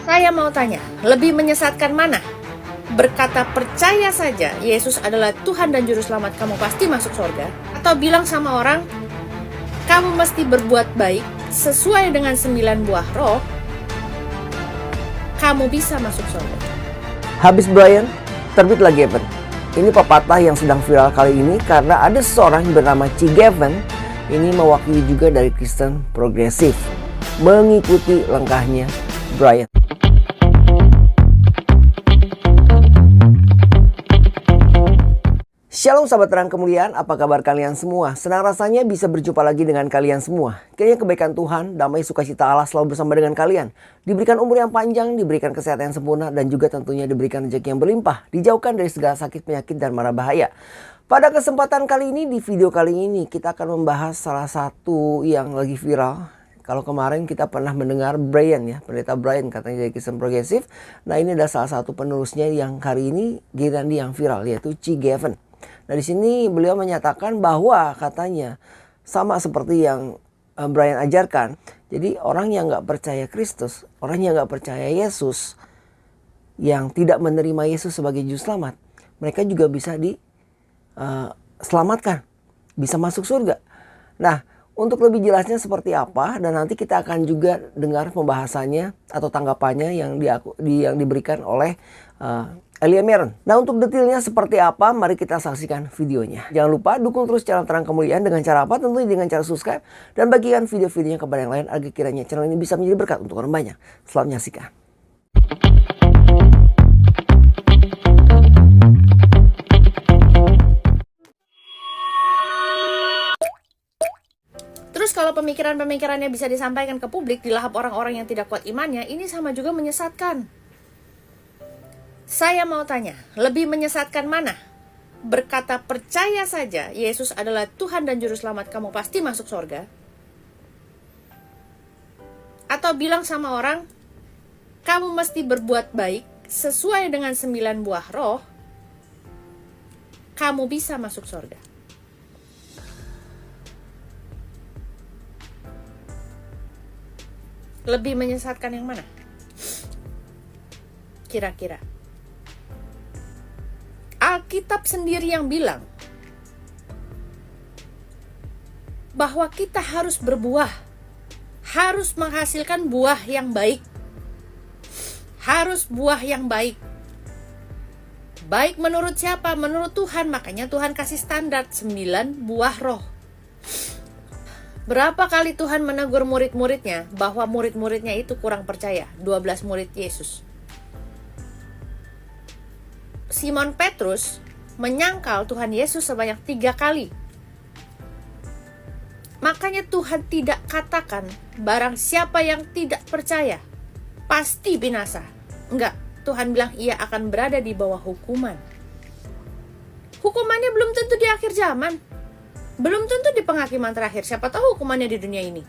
Saya mau tanya, lebih menyesatkan mana? Berkata percaya saja Yesus adalah Tuhan dan Juru Selamat, kamu pasti masuk surga? Atau bilang sama orang, kamu mesti berbuat baik sesuai dengan 9 buah roh, kamu bisa masuk surga? Habis Brian, terbit lagi Gavin. Ini pepatah yang sedang viral kali ini karena ada seseorang yang bernama C. Gavin. Ini mewakili juga dari Kristen progresif, mengikuti langkahnya Brian. Shalom sahabat terang kemuliaan, apa kabar kalian semua? Senang rasanya bisa berjumpa lagi dengan kalian semua. Kiranya kebaikan Tuhan, damai sukacita Allah selalu bersama dengan kalian. Diberikan umur yang panjang, diberikan kesehatan yang sempurna, dan juga tentunya diberikan rezeki yang berlimpah. Dijauhkan dari segala sakit, penyakit, dan mara bahaya. Pada kesempatan kali ini, di video kali ini, kita akan membahas salah satu yang lagi viral. Kalau kemarin kita pernah mendengar Brian ya, pendeta Brian katanya dari Kristen progresif. Nah ini adalah salah satu penerusnya yang hari ini giliran yang viral, yaitu C. Gavin. Nah di sini beliau menyatakan bahwa katanya sama seperti yang Brian ajarkan. Jadi orang yang nggak percaya Kristus, orang yang nggak percaya Yesus, yang tidak menerima Yesus sebagai juru selamat, mereka juga bisa diselamatkan, bisa masuk surga. Nah untuk lebih jelasnya seperti apa, dan nanti kita akan juga dengar pembahasannya atau tanggapannya yang diberikan oleh Elia Meron. Nah untuk detailnya seperti apa, mari kita saksikan videonya. Jangan lupa dukung terus channel Terang Kemuliaan dengan cara apa? Tentunya dengan cara subscribe dan bagikan video-videonya kepada yang lain agar kiranya channel ini bisa menjadi berkat untuk orang banyak. Selamat menyaksikan. Terus kalau pemikiran-pemikirannya bisa disampaikan ke publik di lahap orang-orang yang tidak kuat imannya, ini sama juga menyesatkan. Saya mau tanya, lebih menyesatkan mana? Berkata percaya saja Yesus adalah Tuhan dan Juru Selamat, kamu pasti masuk surga? Atau bilang sama orang, kamu mesti berbuat baik sesuai dengan 9 buah roh, kamu bisa masuk surga? Lebih menyesatkan yang mana? Kira-kira Alkitab sendiri yang bilang bahwa kita harus berbuah, harus menghasilkan buah yang baik, harus buah yang baik. Baik menurut siapa? Menurut Tuhan. Makanya Tuhan kasih standar 9 buah roh. Berapa kali Tuhan menegur murid-muridnya bahwa murid-muridnya itu kurang percaya? 12 murid Yesus. Simon Petrus menyangkal Tuhan Yesus sebanyak 3 kali. Makanya Tuhan tidak katakan barang siapa yang tidak percaya pasti binasa. Enggak, Tuhan bilang ia akan berada di bawah hukuman. Hukumannya belum tentu di akhir zaman, belum tentu di penghakiman terakhir. Siapa tahu hukumannya di dunia ini.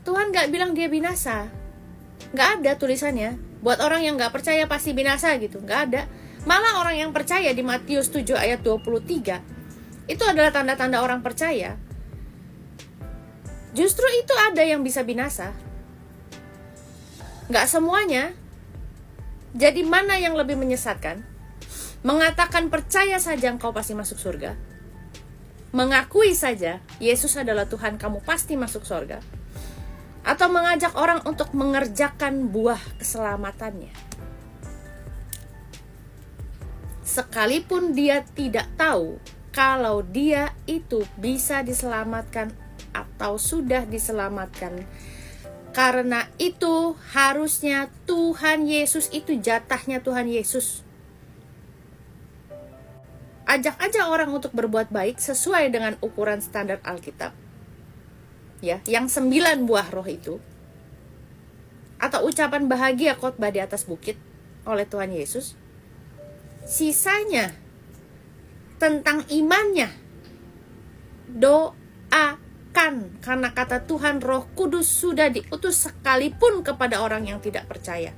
Tuhan gak bilang dia binasa. Gak ada tulisannya buat orang yang gak percaya pasti binasa gitu. Gak ada. Malah orang yang percaya di Matius 7 ayat 23, itu adalah tanda-tanda orang percaya. Justru itu ada yang bisa binasa, gak semuanya. Jadi mana yang lebih menyesatkan? Mengatakan percaya saja engkau pasti masuk surga, mengakui saja Yesus adalah Tuhan, kamu pasti masuk surga, atau mengajak orang untuk mengerjakan buah keselamatannya sekalipun dia tidak tahu kalau dia itu bisa diselamatkan atau sudah diselamatkan. Karena itu harusnya Tuhan Yesus, itu jatahnya Tuhan Yesus. Ajak aja orang untuk berbuat baik sesuai dengan ukuran standar Alkitab, ya, yang 9 buah roh itu. Atau ucapan bahagia khotbah di atas bukit oleh Tuhan Yesus. Sisanya tentang imannya, doakan, karena kata Tuhan Roh Kudus sudah diutus sekalipun kepada orang yang tidak percaya.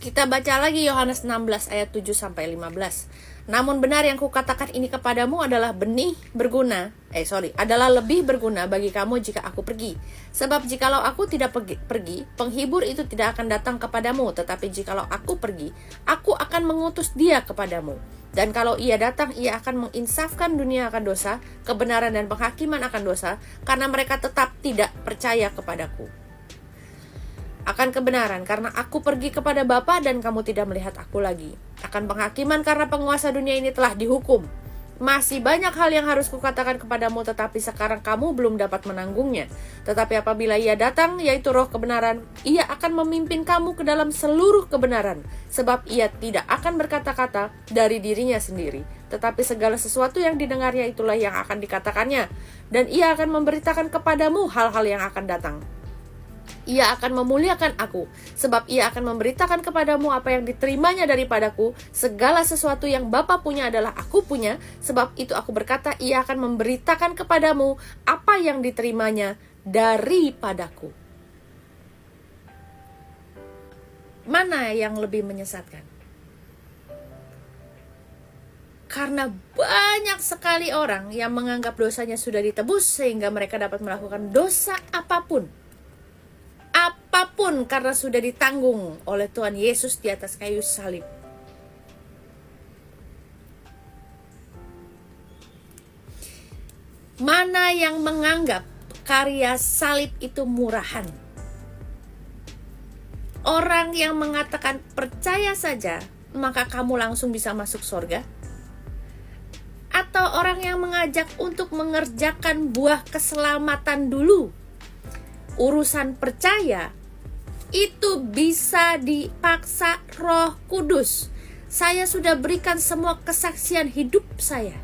Kita baca lagi Yohanes 16 ayat 7-15. Namun benar yang kukatakan ini kepadamu adalah adalah lebih berguna bagi kamu jika aku pergi. Sebab jikalau aku tidak pergi, penghibur itu tidak akan datang kepadamu. Tetapi jikalau aku pergi, aku akan mengutus dia kepadamu. Dan kalau ia datang, ia akan menginsafkan dunia akan dosa, kebenaran dan penghakiman akan dosa, karena mereka tetap tidak percaya kepadaku. Akan kebenaran, karena aku pergi kepada Bapa dan kamu tidak melihat aku lagi. Akan penghakiman, karena penguasa dunia ini telah dihukum. Masih banyak hal yang harus kukatakan kepadamu, tetapi sekarang kamu belum dapat menanggungnya. Tetapi apabila ia datang, yaitu Roh kebenaran, ia akan memimpin kamu ke dalam seluruh kebenaran. Sebab ia tidak akan berkata-kata dari dirinya sendiri, tetapi segala sesuatu yang didengarnya itulah yang akan dikatakannya. Dan ia akan memberitakan kepadamu hal-hal yang akan datang. Ia akan memuliakan aku, sebab ia akan memberitakan kepadamu apa yang diterimanya daripadaku. Segala sesuatu yang Bapa punya adalah aku punya, sebab itu aku berkata, ia akan memberitakan kepadamu apa yang diterimanya daripadaku. Mana yang lebih menyesatkan? Karena banyak sekali orang yang menganggap dosanya sudah ditebus sehingga mereka dapat melakukan dosa apapun karena sudah ditanggung oleh Tuhan Yesus di atas kayu salib. Mana yang menganggap karya salib itu murahan? Orang yang mengatakan percaya saja maka kamu langsung bisa masuk surga? Atau orang yang mengajak untuk mengerjakan buah keselamatan dulu? Urusan percaya itu bisa dipaksa Roh Kudus. Saya sudah berikan semua kesaksian hidup saya.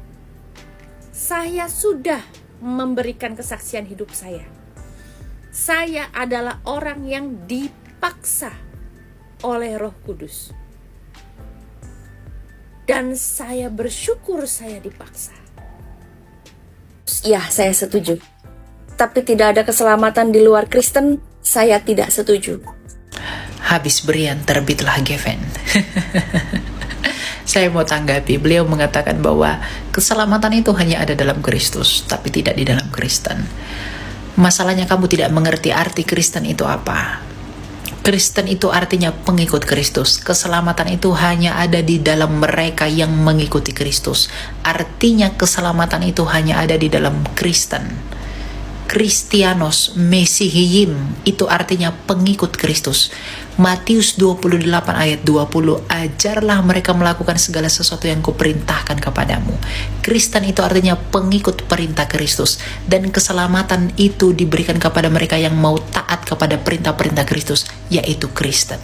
Saya sudah memberikan kesaksian hidup saya. Saya adalah orang yang dipaksa oleh Roh Kudus. Dan saya bersyukur saya dipaksa. Ya, saya setuju. Tapi tidak ada keselamatan di luar Kristen, saya tidak setuju. Habis berian terbitlah Geffen. Saya mau tanggapi, beliau mengatakan bahwa keselamatan itu hanya ada dalam Kristus, tapi tidak di dalam Kristen. Masalahnya kamu tidak mengerti arti Kristen itu apa. Kristen itu artinya pengikut Kristus. Keselamatan itu hanya ada di dalam mereka yang mengikuti Kristus. Artinya keselamatan itu hanya ada di dalam Kristen. Kristianos, Mesihiyim, itu artinya pengikut Kristus. Matius 28 ayat 20, ajarlah mereka melakukan segala sesuatu yang kuperintahkan kepadamu. Kristen itu artinya pengikut perintah Kristus. Dan keselamatan itu diberikan kepada mereka yang mau taat kepada perintah-perintah Kristus, yaitu Kristen.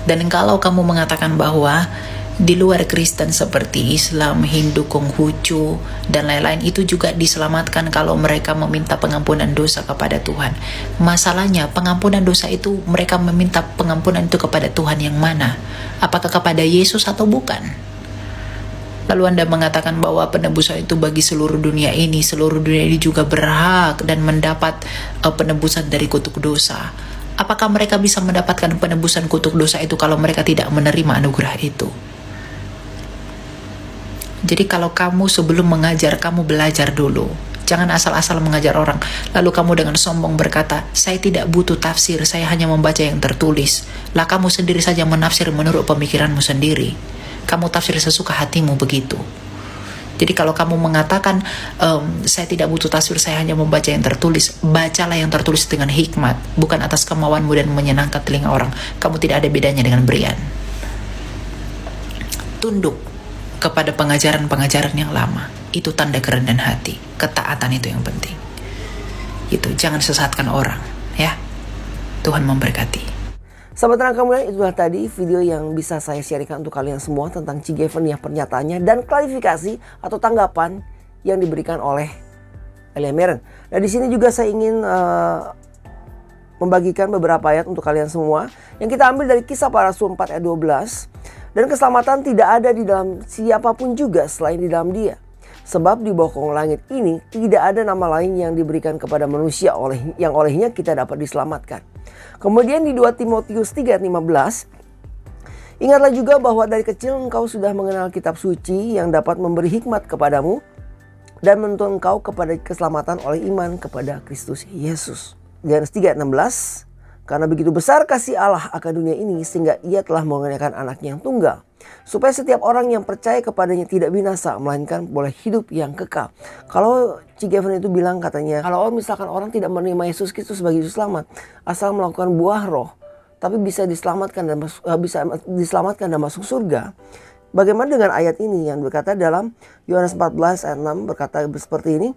Dan kalau kamu mengatakan bahwa di luar Kristen seperti Islam, Hindu, Konghucu, dan lain-lain itu juga diselamatkan kalau mereka meminta pengampunan dosa kepada Tuhan. Masalahnya pengampunan dosa itu mereka meminta pengampunan itu kepada Tuhan yang mana? Apakah kepada Yesus atau bukan? Lalu Anda mengatakan bahwa penebusan itu bagi seluruh dunia ini juga berhak dan mendapat penebusan dari kutuk dosa. Apakah mereka bisa mendapatkan penebusan kutuk dosa itu kalau mereka tidak menerima anugerah itu? Jadi kalau kamu sebelum mengajar, kamu belajar dulu. Jangan asal-asal mengajar orang. Lalu kamu dengan sombong berkata, saya tidak butuh tafsir, saya hanya membaca yang tertulis. Lah kamu sendiri saja menafsir menurut pemikiranmu sendiri. Kamu tafsir sesuka hatimu begitu. Jadi kalau kamu mengatakan, saya tidak butuh tafsir, saya hanya membaca yang tertulis. Bacalah yang tertulis dengan hikmat, bukan atas kemauanmu dan menyenangkan telinga orang. Kamu tidak ada bedanya dengan berian. Tunduk kepada pengajaran-pengajaran yang lama. Itu tanda kerendahan hati. Ketaatan itu yang penting. Itu, jangan sesatkan orang, ya. Tuhan memberkati. Sahabat Terang Kemuliaan, itulah tadi video yang bisa saya sharingkan untuk kalian semua tentang C. Geffen ya, pernyataannya dan klarifikasi atau tanggapan yang diberikan oleh Elia Meren. Nah, di sini juga saya ingin membagikan beberapa ayat untuk kalian semua yang kita ambil dari Kisah Para Rasul 4 ayat 12. Dan keselamatan tidak ada di dalam siapapun juga selain di dalam Dia. Sebab di bawah kolong langit ini tidak ada nama lain yang diberikan kepada manusia yang olehnya kita dapat diselamatkan. Kemudian di 2 Timotius 3 ayat 15, Ingatlah juga bahwa dari kecil engkau sudah mengenal kitab suci yang dapat memberi hikmat kepadamu dan menuntun engkau kepada keselamatan oleh iman kepada Kristus Yesus. Yohanes 3:16, karena begitu besar kasih Allah akan dunia ini sehingga ia telah mengaruniakan anaknya yang tunggal, supaya setiap orang yang percaya kepadanya tidak binasa melainkan boleh hidup yang kekal. Kalau Ci Gavin itu bilang katanya, kalau misalkan orang tidak menerima Yesus Kristus sebagai Juru Selamat, asal melakukan buah roh, tapi bisa diselamatkan dan masuk surga. Bagaimana dengan ayat ini yang berkata dalam Yohanes 14 ayat 6 berkata seperti ini.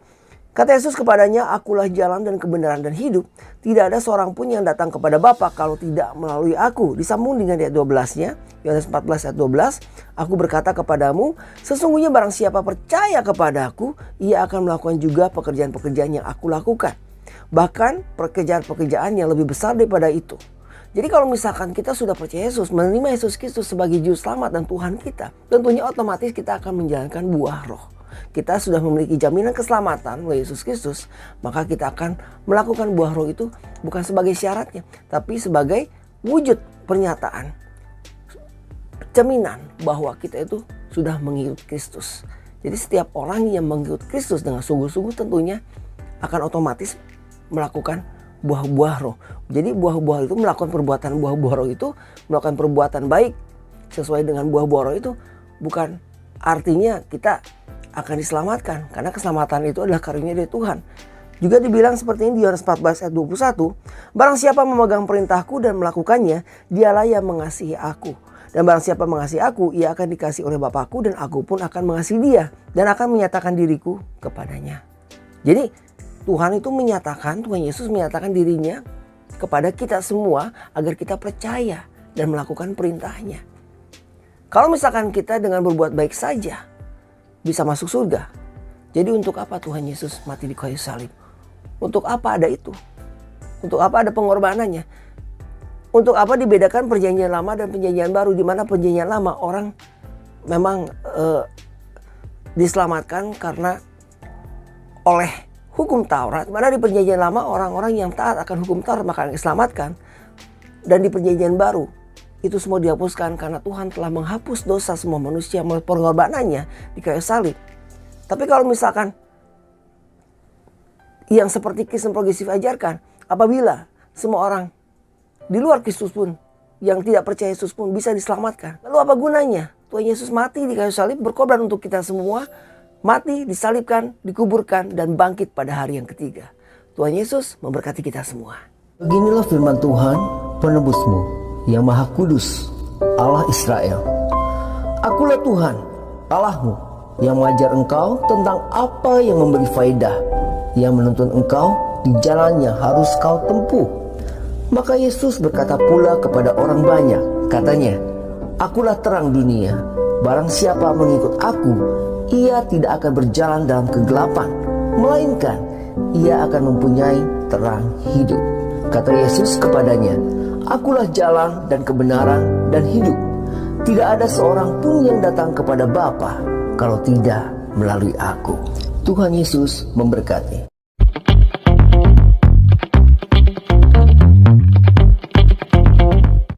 Kata Yesus kepadanya, akulah jalan dan kebenaran dan hidup. Tidak ada seorang pun yang datang kepada Bapa kalau tidak melalui aku. Disambung dengan ayat 12-nya, Yohanes 14 ayat 12. Aku berkata kepadamu, sesungguhnya barang siapa percaya kepada aku, ia akan melakukan juga pekerjaan-pekerjaan yang aku lakukan. Bahkan pekerjaan-pekerjaan yang lebih besar daripada itu. Jadi kalau misalkan kita sudah percaya Yesus, menerima Yesus Kristus sebagai Juru Selamat dan Tuhan kita, tentunya otomatis kita akan menjalankan buah roh. Kita sudah memiliki jaminan keselamatan oleh Yesus Kristus, maka kita akan melakukan buah roh itu bukan sebagai syaratnya, tapi sebagai wujud pernyataan, jaminan bahwa kita itu sudah mengikut Kristus. Jadi setiap orang yang mengikut Kristus dengan sungguh-sungguh tentunya akan otomatis melakukan buah-buah roh. Jadi buah-buah itu melakukan perbuatan buah-buah roh itu melakukan perbuatan baik sesuai dengan buah-buah roh itu bukan artinya kita akan diselamatkan, karena keselamatan itu adalah karunia dari Tuhan. Juga dibilang seperti ini di Yohanes 14 ayat 21, barang siapa memegang perintahku dan melakukannya, dialah yang mengasihi aku. Dan barang siapa mengasihi aku, ia akan dikasihi oleh Bapakku dan aku pun akan mengasihi dia dan akan menyatakan diriku kepadanya. Jadi Tuhan Yesus menyatakan dirinya kepada kita semua agar kita percaya dan melakukan perintahnya. Kalau misalkan kita dengan berbuat baik saja bisa masuk surga, jadi untuk apa Tuhan Yesus mati di kayu salib? Untuk apa ada itu? Untuk apa ada pengorbanannya? Untuk apa dibedakan perjanjian lama dan perjanjian baru, di mana perjanjian lama orang memang diselamatkan karena oleh hukum Taurat, mana di perjanjian lama orang-orang yang taat akan hukum Taurat maka diselamatkan. Dan di perjanjian baru itu semua dihapuskan karena Tuhan telah menghapus dosa semua manusia melalui pengorbanannya di kayu salib. Tapi kalau misalkan yang seperti Kristen progresif ajarkan, apabila semua orang di luar Kristus pun yang tidak percaya Yesus pun bisa diselamatkan, lalu apa gunanya Tuhan Yesus mati di kayu salib berkorban untuk kita semua? Mati, disalibkan, dikuburkan, dan bangkit pada hari yang ketiga. Tuhan Yesus memberkati kita semua. Beginilah firman Tuhan, penebusmu, yang maha kudus, Allah Israel. Akulah Tuhan, Allahmu, yang mengajar engkau tentang apa yang memberi faedah, yang menuntun engkau di jalan yang harus kau tempuh. Maka Yesus berkata pula kepada orang banyak, katanya, akulah terang dunia, barang siapa mengikut aku, ia tidak akan berjalan dalam kegelapan, melainkan ia akan mempunyai terang hidup. Kata Yesus kepadanya, akulah jalan dan kebenaran dan hidup. Tidak ada seorang pun yang datang kepada Bapa kalau tidak melalui aku. Tuhan Yesus memberkati.